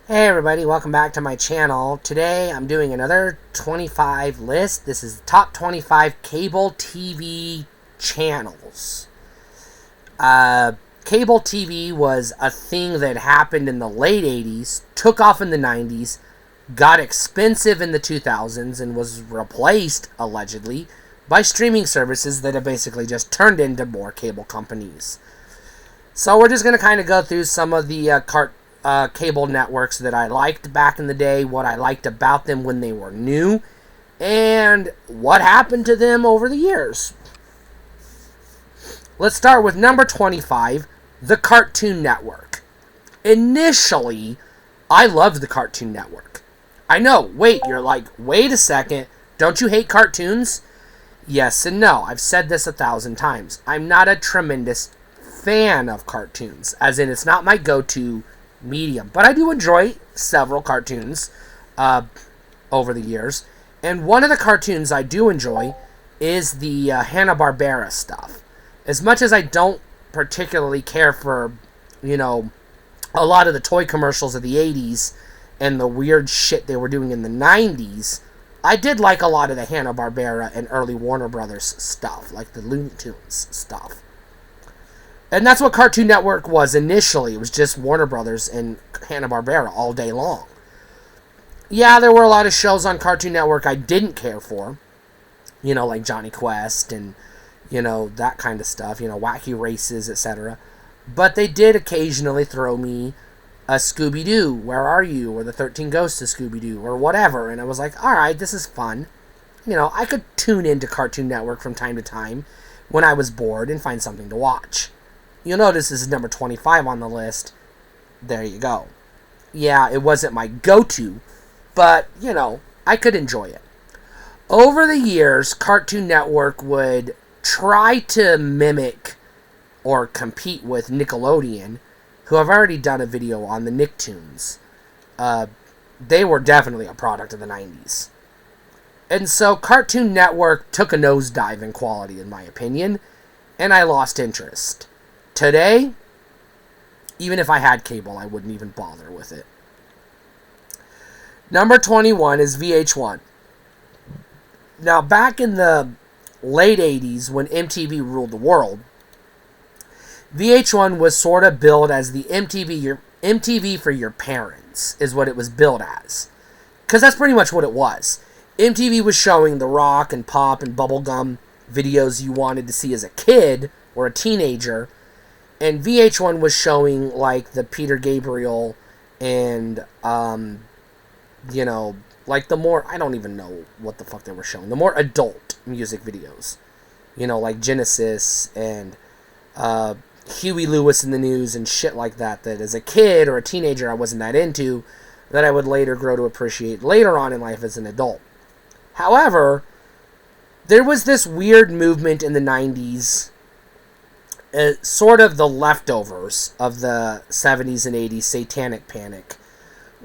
Hey everybody, welcome back to my channel. Today I'm doing another 25 list. This is the top 25 cable TV channels. Cable TV was a thing that happened in the late 80s, took off in the 90s, got expensive in the 2000s, and was replaced, allegedly, by streaming services that have basically just turned into more cable companies. So we're just going to kind of go through some of the cable networks that I liked back in the day, what I liked about them when they were new, and what happened to them over the years. Let's start with number 25, the Cartoon Network. Initially, I loved the Cartoon Network. I know, you're like, wait a second, don't you hate cartoons? Yes and no, I've said this 1,000 times. I'm not a tremendous fan of cartoons, as in it's not my go-to medium, but I do enjoy several cartoons over the years, and one of the cartoons I do enjoy is the Hanna-Barbera stuff. As much as I don't particularly care for, a lot of the toy commercials of the 80s and the weird shit they were doing in the 90s, I did like a lot of the Hanna-Barbera and early Warner Brothers stuff, like the Looney Tunes stuff. And that's what Cartoon Network was initially. It was just Warner Brothers and Hanna-Barbera all day long. Yeah, there were a lot of shows on Cartoon Network I didn't care for. Like Johnny Quest and, that kind of stuff. Wacky Races, etc. But they did occasionally throw me a Scooby-Doo, Where Are You? Or the 13 Ghosts of Scooby-Doo, or whatever. And I was like, alright, this is fun. I could tune into Cartoon Network from time to time when I was bored and find something to watch. You'll notice this is number 25 on the list. There you go. Yeah, it wasn't my go-to, but, I could enjoy it. Over the years, Cartoon Network would try to mimic or compete with Nickelodeon, who have already done a video on the Nicktoons. They were definitely a product of the 90s. And so Cartoon Network took a nosedive in quality, in my opinion, and I lost interest. Today, even if I had cable, I wouldn't even bother with it. Number 21 is VH1. Now, back in the late 80s, when MTV ruled the world, VH1 was sort of billed as the MTV for your parents, is what it was billed as. Because that's pretty much what it was. MTV was showing the rock and pop and bubblegum videos you wanted to see as a kid or a teenager, and VH1 was showing, like, the Peter Gabriel and, like the more, I don't even know what the fuck they were showing, the more adult music videos. Like Genesis and Huey Lewis in the News and shit like that, that as a kid or a teenager I wasn't that into, that I would later grow to appreciate later on in life as an adult. However, there was this weird movement in the 90s, sort of the leftovers of the 70s and 80s satanic panic,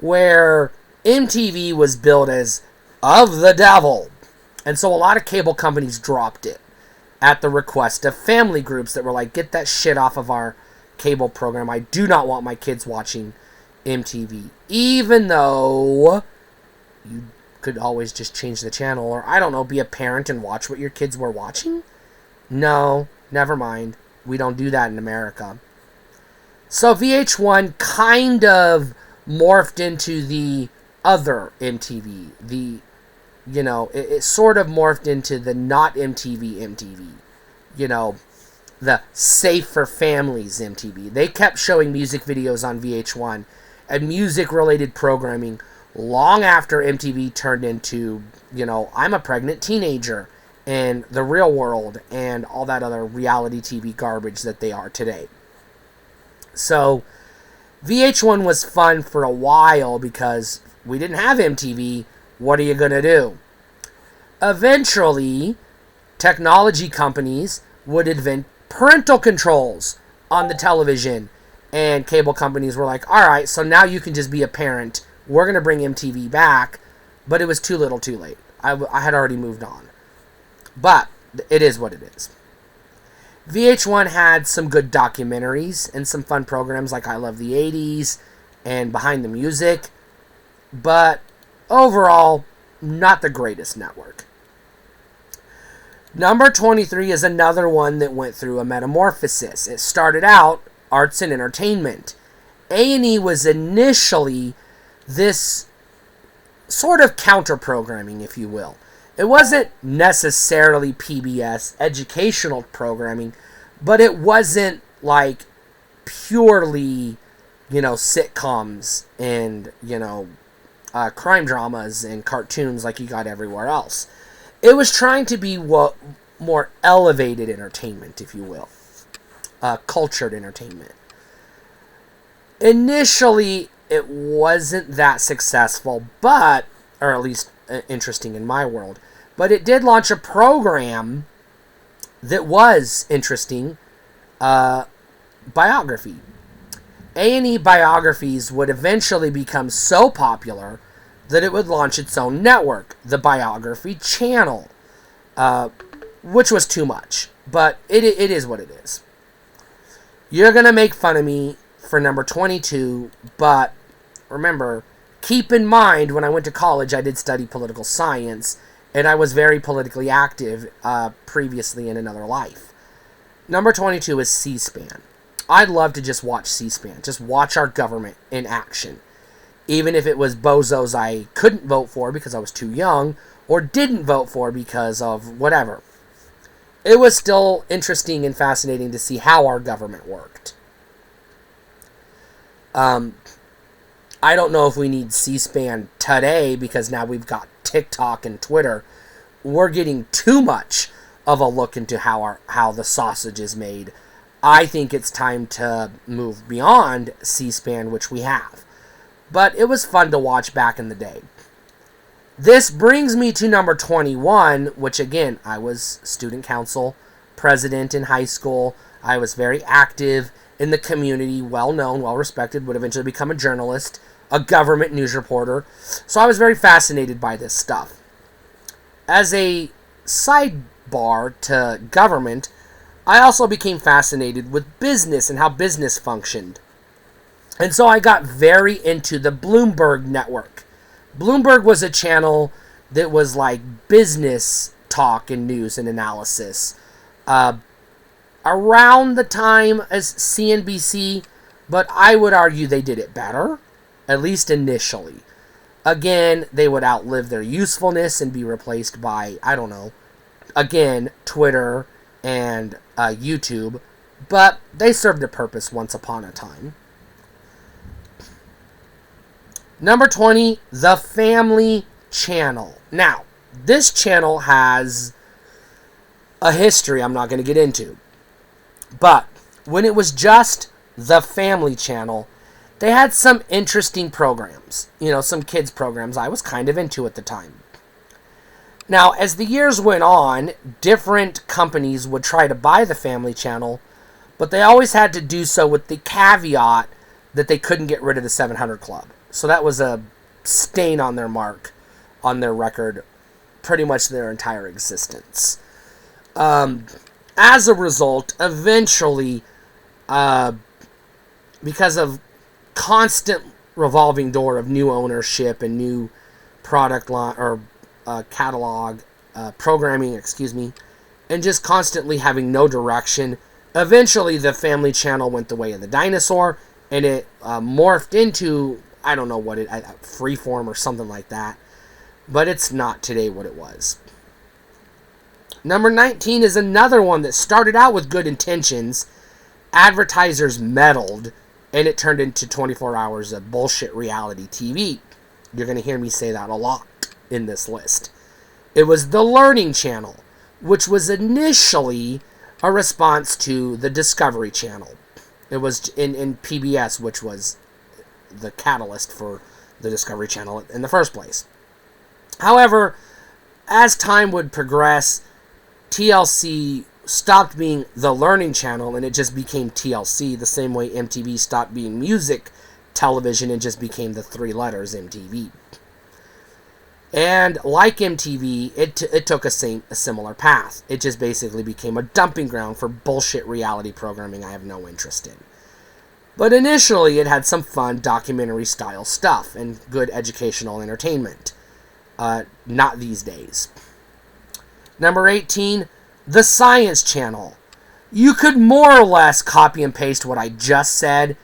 where MTV was billed as of the devil. And so a lot of cable companies dropped it at the request of family groups that were like, get that shit off of our cable program. I do not want my kids watching MTV. Even though you could always just change the channel, or, I don't know, be a parent and watch what your kids were watching. No, never mind. We don't do that in America. So VH1 kind of morphed into the other MTV. It sort of morphed into the not MTV. The safe for families MTV. They kept showing music videos on VH1 and music-related programming long after MTV turned into, I'm a pregnant teenager, and The Real World, and all that other reality TV garbage that they are today. So, VH1 was fun for a while because we didn't have MTV. What are you going to do? Eventually, technology companies would invent parental controls on the television, and cable companies were like, alright, so now you can just be a parent. We're going to bring MTV back, but it was too little too late. I had already moved on. But it is what it is. VH1 had some good documentaries and some fun programs like I Love the 80s and behind the music, but overall, not the greatest network. Number 23 is another one that went through a metamorphosis. It started out arts and entertainment. A&E was initially this sort of counter-programming, if you will. It wasn't necessarily PBS educational programming, but it wasn't like purely, sitcoms and, crime dramas and cartoons like you got everywhere else. It was trying to be more elevated entertainment, if you will. Cultured entertainment. Initially, it wasn't that successful, or at least interesting in my world. But it did launch a program that was interesting, biography. A&E biographies would eventually become so popular that it would launch its own network, the Biography Channel, which was too much, but it is what it is. You're going to make fun of me for number 22, but remember, keep in mind, when I went to college, I did study political science, and I was very politically active previously in another life. Number 22 is C-SPAN. I'd love to just watch C-SPAN, just watch our government in action. Even if it was bozos I couldn't vote for because I was too young, or didn't vote for because of whatever. It was still interesting and fascinating to see how our government worked. I don't know if we need C-SPAN today because now we've got TikTok and Twitter. We're getting too much of a look into how the sausage is made. I think it's time to move beyond C-SPAN, which we have. But it was fun to watch back in the day. This brings me to number 21, which again, I was student council president in high school. I was very active in the community, well known, well respected, would eventually become a journalist, a government news reporter. So I was very fascinated by this stuff. As a sidebar to government, I also became fascinated with business and how business functioned. And so I got very into the Bloomberg network. Bloomberg was a channel that was like business talk and news and analysis. Around the time as CNBC, but I would argue they did it better, at least initially. Again, they would outlive their usefulness and be replaced by, again, Twitter and YouTube, but they served a purpose once upon a time. Number 20, The Family Channel. Now, this channel has a history I'm not going to get into. But when it was just The Family Channel, they had some interesting programs. Some kids programs I was kind of into at the time. Now, as the years went on, different companies would try to buy The Family Channel, but they always had to do so with the caveat that they couldn't get rid of the 700 Club. So that was a stain on their mark, on their record, pretty much their entire existence. As a result, eventually, because of constant revolving door of new ownership and new product line or catalog programming, and just constantly having no direction, eventually the Family Channel went the way of the dinosaur, and it morphed into, I don't know what Freeform or something like that. But it's not today what it was. Number 19 is another one that started out with good intentions. Advertisers meddled, and it turned into 24 hours of bullshit reality TV. You're going to hear me say that a lot in this list. It was the Learning Channel, which was initially a response to the Discovery Channel. It was in PBS, which was the catalyst for the Discovery Channel in the first place. However, as time would progress, TLC stopped being the Learning Channel and it just became TLC, the same way MTV stopped being music television and just became the three letters MTV. And like MTV, it took a similar path. It just basically became a dumping ground for bullshit reality programming I have no interest in. But initially, it had some fun documentary-style stuff and good educational entertainment. Not these days. Number 18, the Science Channel. You could more or less copy and paste what I just said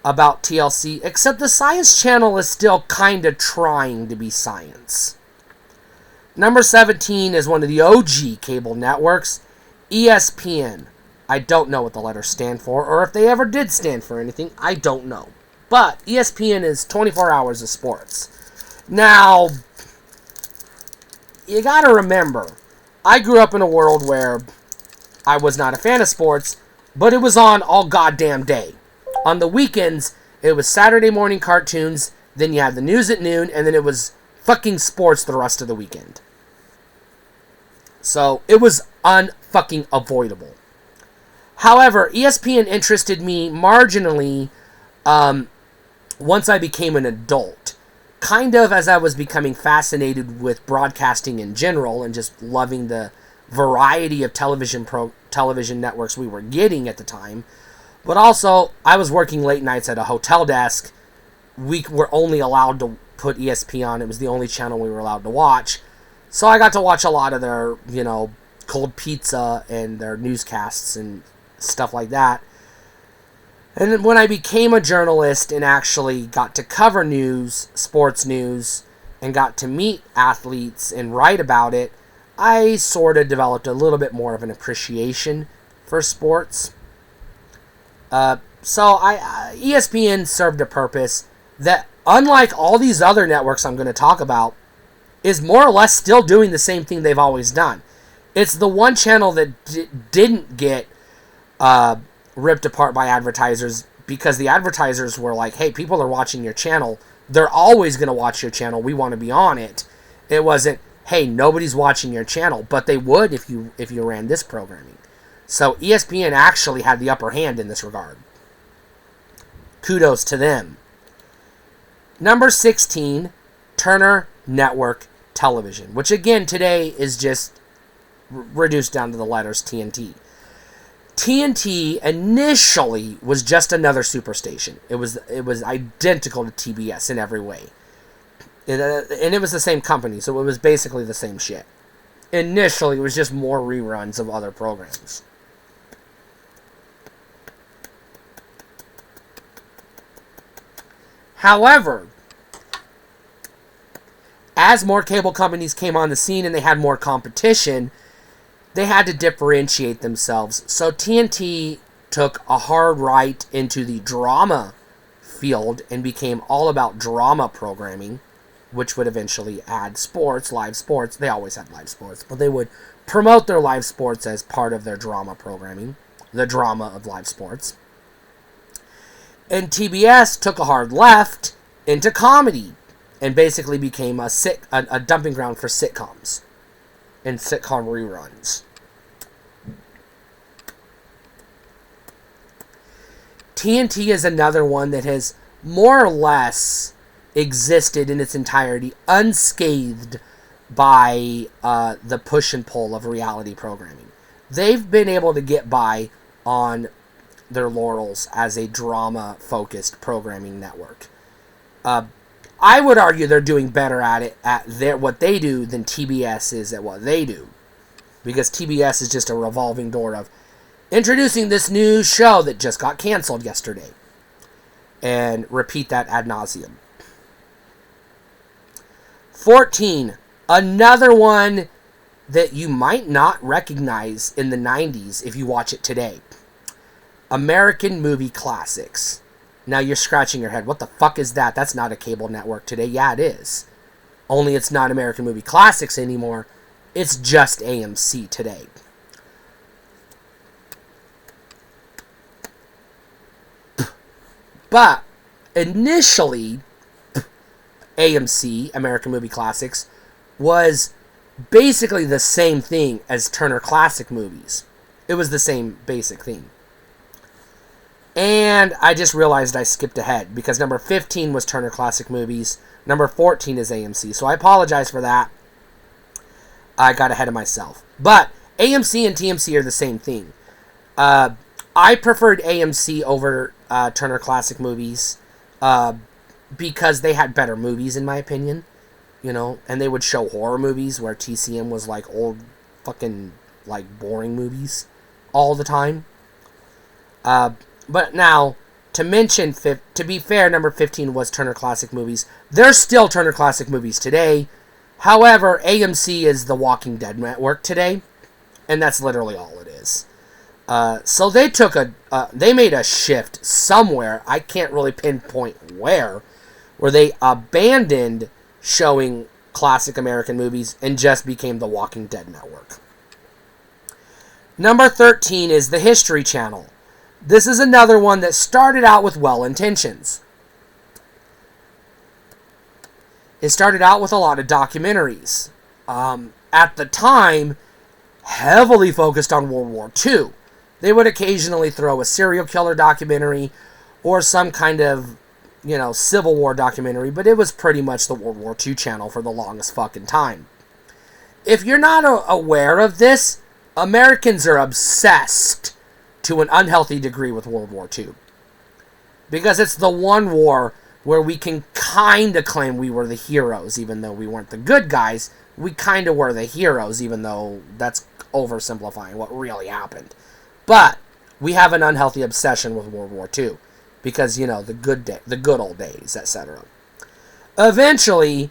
about TLC, except the Science Channel is still kind of trying to be science. Number 17 is one of the OG cable networks, ESPN. I don't know what the letters stand for, or if they ever did stand for anything, I don't know. But ESPN is 24 hours of sports. Now, you gotta remember, I grew up in a world where I was not a fan of sports, but it was on all goddamn day. On the weekends, it was Saturday morning cartoons, then you had the news at noon, and then it was fucking sports the rest of the weekend. So, it was unfucking avoidable. However, ESPN interested me marginally once I became an adult. Kind of as I was becoming fascinated with broadcasting in general and just loving the variety of television networks we were getting at the time. But also, I was working late nights at a hotel desk. We were only allowed to put ESPN on. It was the only channel we were allowed to watch. So I got to watch a lot of their, cold pizza and their newscasts and stuff like that. And then when I became a journalist and actually got to cover news, sports news, and got to meet athletes and write about it, I sort of developed a little bit more of an appreciation for sports. ESPN served a purpose that, unlike all these other networks I'm going to talk about, is more or less still doing the same thing they've always done. It's the one channel that didn't get ripped apart by advertisers, because the advertisers were like, hey, people are watching your channel. They're always going to watch your channel. We want to be on it. It wasn't, hey, nobody's watching your channel, but they would if you ran this programming. So ESPN actually had the upper hand in this regard. Kudos to them. Number 16, Turner Network Television, which again today is just reduced down to the letters TNT. TNT initially was just another superstation. It was identical to TBS in every way. And it was the same company, so it was basically the same shit. Initially, it was just more reruns of other programs. However, as more cable companies came on the scene and they had more competition, they had to differentiate themselves. So TNT took a hard right into the drama field and became all about drama programming, which would eventually add sports, live sports. They always had live sports, but they would promote their live sports as part of their drama programming, the drama of live sports. And TBS took a hard left into comedy and basically became a dumping ground for sitcoms and sitcom reruns. TNT is another one that has more or less existed in its entirety unscathed by the push and pull of reality programming. They've been able to get by on their laurels as a drama-focused programming network. I would argue they're doing better at it what they do than TBS is at what they do, because TBS is just a revolving door of introducing this new show that just got canceled yesterday, and repeat that ad nauseum. 14, another one that you might not recognize in the 90s if you watch it today. American Movie Classics. Now you're scratching your head. What the fuck is that? That's not a cable network today. Yeah, it is. Only it's not American Movie Classics anymore. It's just AMC today. But initially, AMC, American Movie Classics, was basically the same thing as Turner Classic Movies. It was the same basic thing. And I just realized I skipped ahead, because number 15 was Turner Classic Movies. Number 14 is AMC. So I apologize for that. I got ahead of myself. But AMC and TMC are the same thing. I preferred AMC over Turner Classic Movies because they had better movies, in my opinion. You know, and they would show horror movies where TCM was like old fucking like boring movies all the time. But now, to mention, to be fair, number 15 was Turner Classic Movies. There's still Turner Classic Movies today. However, AMC is the Walking Dead network today, and that's literally all it is. So they made a shift somewhere. I can't really pinpoint where they abandoned showing classic American movies and just became the Walking Dead network. Number 13 is the History Channel. This is another one that started out with well intentions. It started out with a lot of documentaries. At the time, heavily focused on World War II. They would occasionally throw a serial killer documentary or some kind of, Civil War documentary, but it was pretty much the World War II channel for the longest fucking time. If you're not aware of this, Americans are obsessed to an unhealthy degree with World War II. Because it's the one war where we can kind of claim we were the heroes, even though we weren't the good guys. We kind of were the heroes, even though that's oversimplifying what really happened. But we have an unhealthy obsession with World War II. Because, the good old days, etc. Eventually,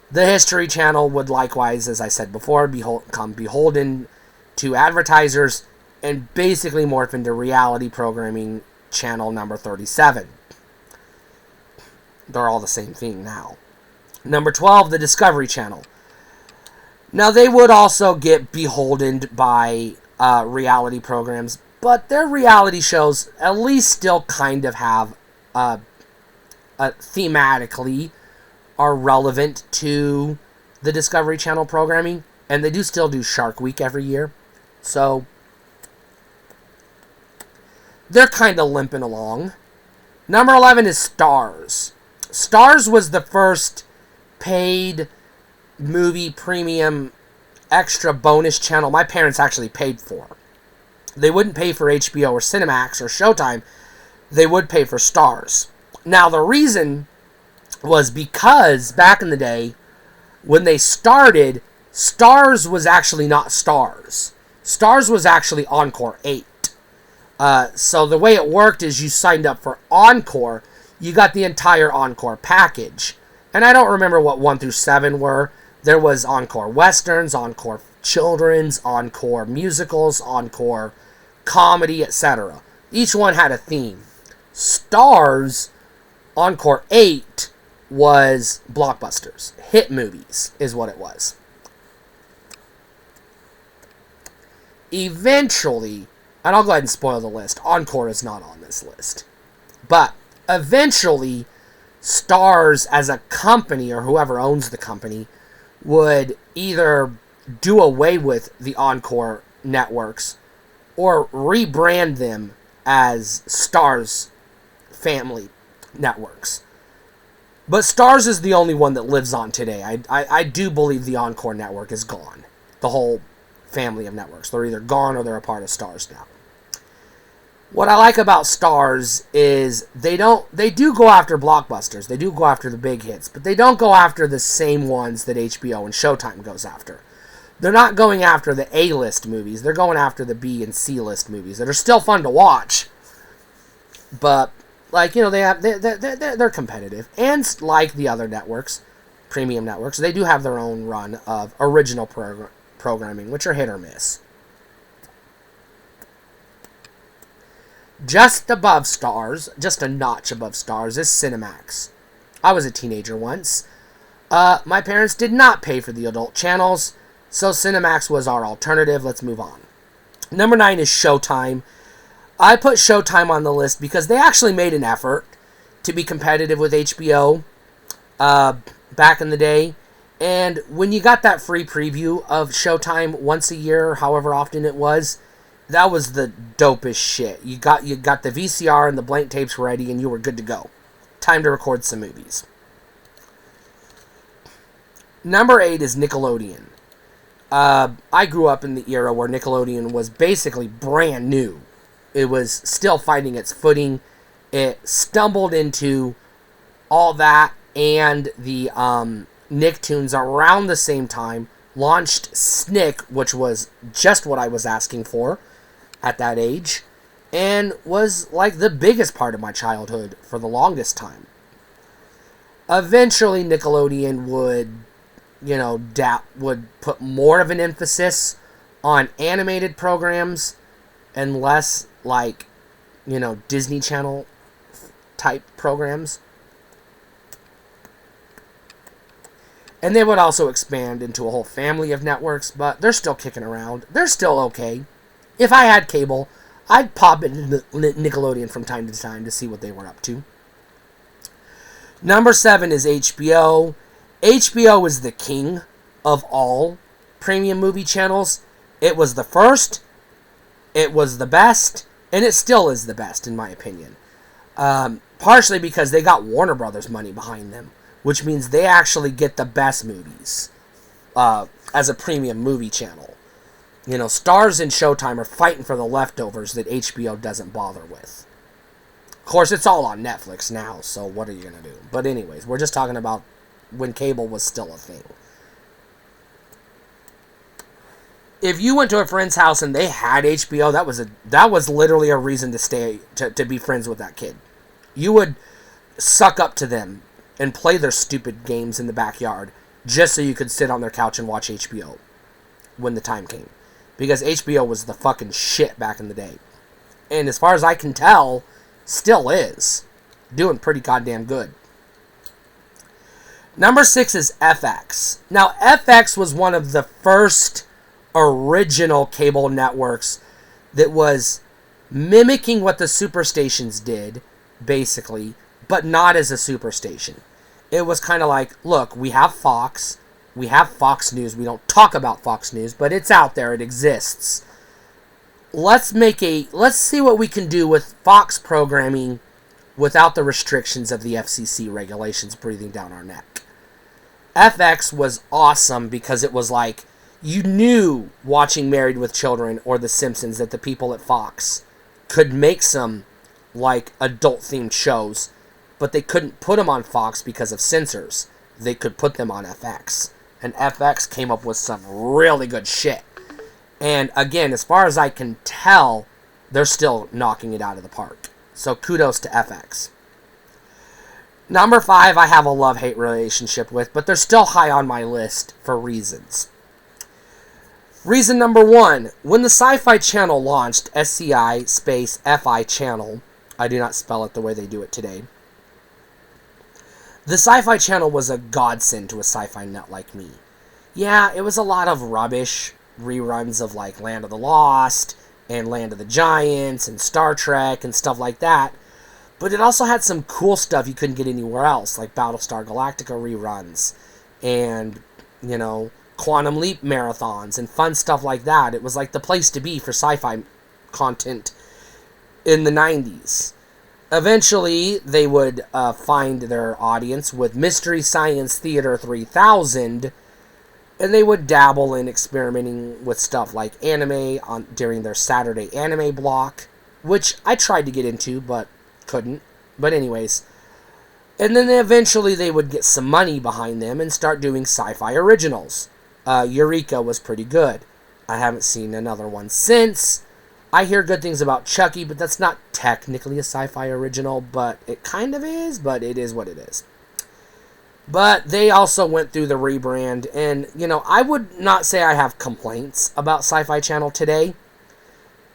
the History Channel would likewise, as I said before, become beholden to advertisers and basically morph into reality programming channel number 37. They're all the same thing now. Number 12, the Discovery Channel. Now, they would also get beholden by reality programs, but their reality shows at least still kind of have, thematically, are relevant to the Discovery Channel programming. And they do still do Shark Week every year. So, they're kind of limping along. Number 11 is Starz. Starz was the first paid movie premium extra bonus channel my parents actually paid for. They wouldn't pay for HBO or Cinemax or Showtime. They would pay for Starz. Now, the reason was because back in the day, when they started, Starz was actually not Starz. Starz was actually Encore 8. So the way it worked is you signed up for Encore, you got the entire Encore package. And I don't remember what 1 through 7 were. There was Encore Westerns, Encore Children's, Encore Musicals, Encore Comedy, etc. Each one had a theme. Starz, Encore 8, was blockbusters. Hit movies is what it was. Eventually, and I'll go ahead and spoil the list, Encore is not on this list. But eventually, Starz as a company, or whoever owns the company, would either do away with the Encore networks or rebrand them as Starz family networks. But Starz is the only one that lives on today. I do believe the Encore network is gone. The whole family of networks. They're either gone or they're a part of Starz now. What I like about Starz is they do go after blockbusters. They do go after the big hits, but they don't go after the same ones that HBO and Showtime goes after. They're not going after the A-list movies. They're going after the B and C-list movies that are still fun to watch. But, they're competitive. And like the other networks, premium networks, they do have their own run of original programming, which are hit or miss. Just above Starz, just a notch above Starz, is Cinemax. I was a teenager once. My parents did not pay for the adult channels, so Cinemax was our alternative. Let's move on. Number 9 is Showtime. I put Showtime on the list because they actually made an effort to be competitive with HBO back in the day. And when you got that free preview of Showtime once a year, however often it was, that was the dopest shit. You got the VCR and the blank tapes ready, and you were good to go. Time to record some movies. Number 8 is Nickelodeon. I grew up in the era where Nickelodeon was basically brand new. It was still finding its footing, it stumbled into all that and the Nicktoons around the same time, launched Snick, which was just what I was asking for at that age, and was like the biggest part of my childhood for the longest time. Eventually, Nickelodeon would, would put more of an emphasis on animated programs and less like, Disney Channel type programs. And they would also expand into a whole family of networks, but they're still kicking around. They're still okay. If I had cable, I'd pop into Nickelodeon from time to time to see what they were up to. Number 7 is HBO. HBO is the king of all premium movie channels. It was the first, it was the best, and it still is the best, in my opinion. Partially because they got Warner Brothers money behind them, which means they actually get the best movies as a premium movie channel. Stars and Showtime are fighting for the leftovers that HBO doesn't bother with. Of course, it's all on Netflix now, so what are you going to do? But anyways, we're just talking about when cable was still a thing. If you went to a friend's house and they had HBO, that was literally a reason to stay, to be friends with that kid. You would suck up to them and play their stupid games in the backyard just so you could sit on their couch and watch HBO when the time came. Because HBO was the fucking shit back in the day. And as far as I can tell, still is. Doing pretty goddamn good. Number 6 is FX. Now, FX was one of the first original cable networks that was mimicking what the superstations did, basically, but not as a superstation. It was kind of like, look, we have Fox News, we don't talk about Fox News, but it's out there, it exists. Let's see what we can do with Fox programming without the restrictions of the FCC regulations breathing down our neck. FX was awesome because it was like, you knew watching Married with Children or The Simpsons that the people at Fox could make some, like, adult-themed shows, but they couldn't put them on Fox because of censors. They could put them on FX. And FX came up with some really good shit. And again, as far as I can tell, they're still knocking it out of the park. So kudos to FX. Number 5, I have a love-hate relationship with, but they're still high on my list for reasons. Reason number 1, when the Sci-Fi Channel launched, SCI space FI Channel, I do not spell it the way they do it today, the Sci-Fi Channel was a godsend to a sci-fi nut like me. Yeah, it was a lot of rubbish reruns of like Land of the Lost and Land of the Giants and Star Trek and stuff like that, but it also had some cool stuff you couldn't get anywhere else, like Battlestar Galactica reruns and, Quantum Leap marathons and fun stuff like that. It was like the place to be for sci-fi content in the 90s. Eventually, they would find their audience with Mystery Science Theater 3000, and they would dabble in experimenting with stuff like anime during their Saturday anime block, which I tried to get into, but couldn't. But anyways, and then eventually they would get some money behind them and start doing sci-fi originals. Eureka was pretty good. I haven't seen another one since. I hear good things about Chucky, but that's not technically a sci-fi original, but it kind of is, but it is what it is. But they also went through the rebrand, and, I would not say I have complaints about Sci-Fi Channel today,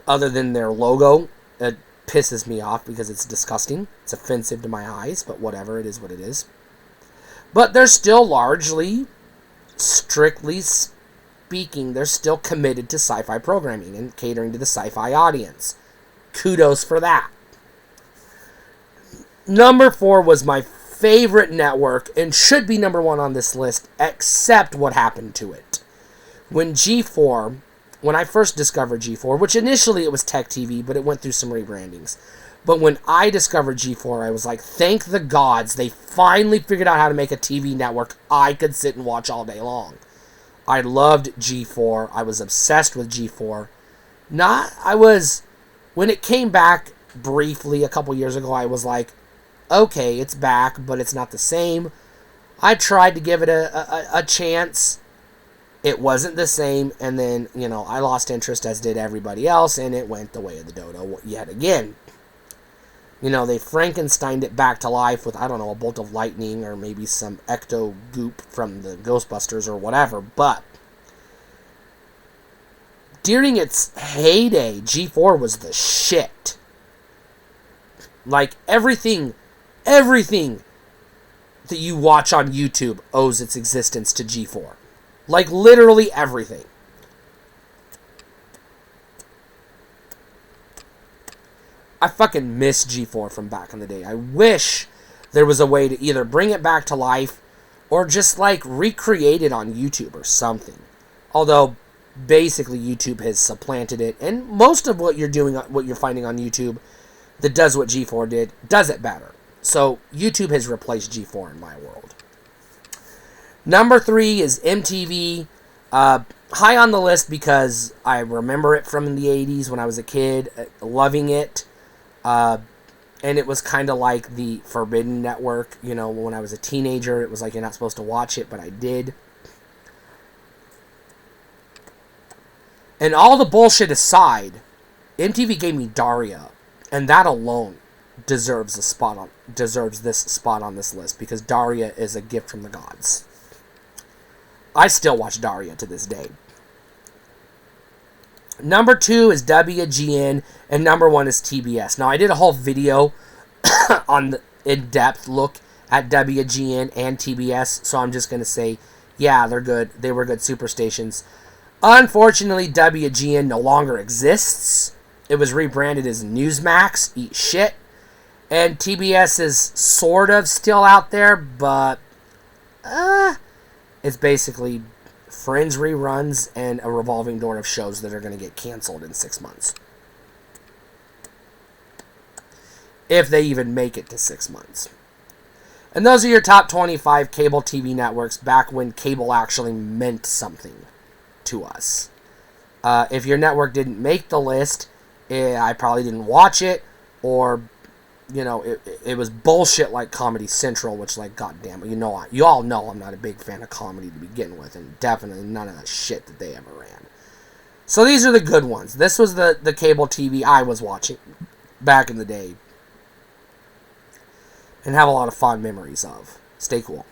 other than their logo. It pisses me off because it's disgusting. It's offensive to my eyes, but whatever, it is what it is. But they're still largely, strictly speaking, they're still committed to sci-fi programming and catering to the sci-fi audience. Kudos for that. Number 4 was my favorite network and should be number 1 on this list, except what happened to it. When I first discovered G4, which initially it was Tech TV, but it went through some rebrandings. But when I discovered G4, I was like, thank the gods, they finally figured out how to make a TV network I could sit and watch all day long. I loved G4. I was obsessed with G4. When it came back, briefly a couple years ago, I was like, okay, it's back, but it's not the same. I tried to give it a chance. It wasn't the same, and then, I lost interest, as did everybody else, and it went the way of the dodo yet again. They Frankensteined it back to life with, I don't know, a bolt of lightning or maybe some ecto goop from the Ghostbusters or whatever, but during its heyday, G4 was the shit. Like, everything that you watch on YouTube owes its existence to G4. Like, literally everything. I fucking miss G4 from back in the day. I wish there was a way to either bring it back to life or just, like, recreate it on YouTube or something. Although, basically, YouTube has supplanted it, and most of what you're finding on YouTube that does what G4 did, does it better. So, YouTube has replaced G4 in my world. Number 3 is MTV. High on the list because I remember it from the 80s when I was a kid, loving it. And it was kind of like the Forbidden Network. When I was a teenager, it was like you're not supposed to watch it, but I did. And all the bullshit aside, MTV gave me Daria, and that alone deserves this spot on this list because Daria is a gift from the gods. I still watch Daria to this day. Number 2 is WGN, and number 1 is TBS. Now, I did a whole video on the in-depth look at WGN and TBS, so I'm just going to say, yeah, they're good. They were good superstations. Unfortunately, WGN no longer exists. It was rebranded as Newsmax. Eat shit. And TBS is sort of still out there, but it's basically Friends reruns and a revolving door of shows that are going to get canceled in 6 months. If they even make it to 6 months. And those are your top 25 cable TV networks back when cable actually meant something to us. If your network didn't make the list, I probably didn't watch it, or it was bullshit like Comedy Central, which, like, goddamn it, you all know I'm not a big fan of comedy to begin with, and definitely none of the shit that they ever ran. So these are the good ones. This was the cable TV I was watching back in the day, and have a lot of fond memories of. Stay cool.